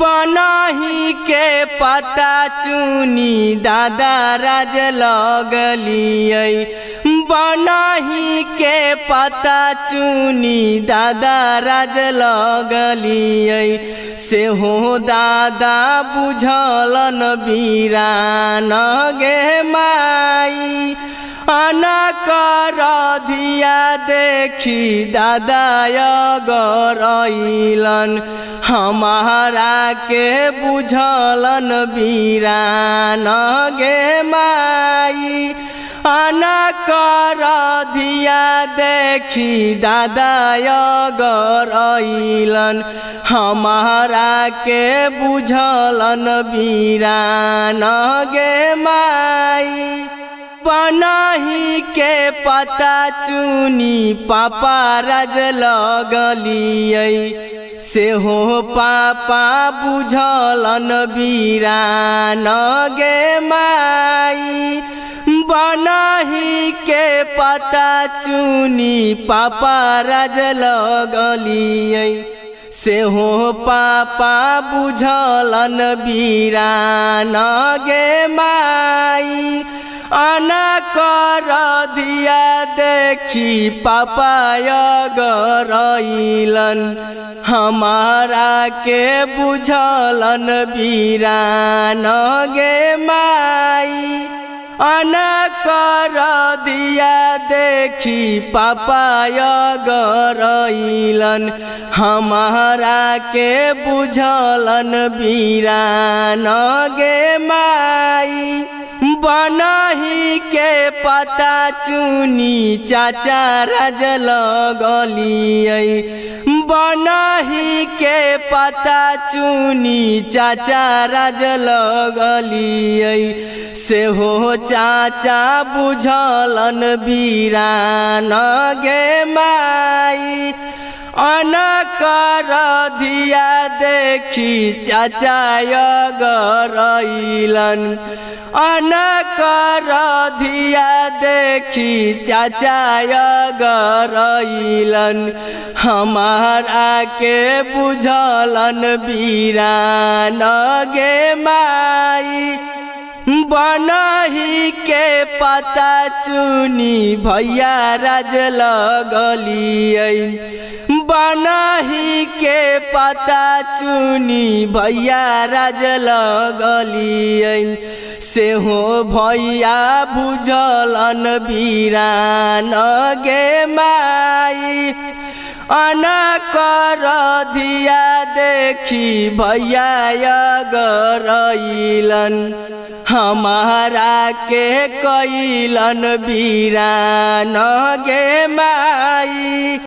बनही के पता चुनी दादा राज लगलियै। बनही के पता चुनी दादा राज लगलियै। से हो दादा बुझलन बीरान गे माई। अनकर धिया देखी दादा गरइलन। हमारा के बुझलन बीरान गे माई। अनकर धिया देखी दादा गरइलन। हमारा के बुझलन बीरान गे माई। बनही के पता चुनी पापा राज लगलियै। से हो पापा बुझलन बीरान गे माई। बनही के पता चुनी पापा राज लगलियै। से हो पापा बुझलन बीरान गे माई। अनकर धिया देखी पापा गरइलन। हमारा के बुझलन बीरान गे माई। अनकर धिया देखी पापा गरइलन। हमारा के बुझलन बीरान गे माई। बनही के पता चुनी चाचा राज लगलियै। बनही के पता चुनी चाचा राज लगलियै। से हो चाचा बुझलन बीरान गे माई। अनकर धिया देखी चाचा गरइलन। अनकर धिया देखी चाचा गरइलन। हमारा के बुझलन बीरान गे माई। बनही के पता चुनी भैया राज लगलियै। बनही के पता चुनी भैया राज लगलियै। से हो भैया बुझलन बीरान गे माई। अनकर धिया देखी भैया गरइलन। हमारा के कइलन बीरान गे माई।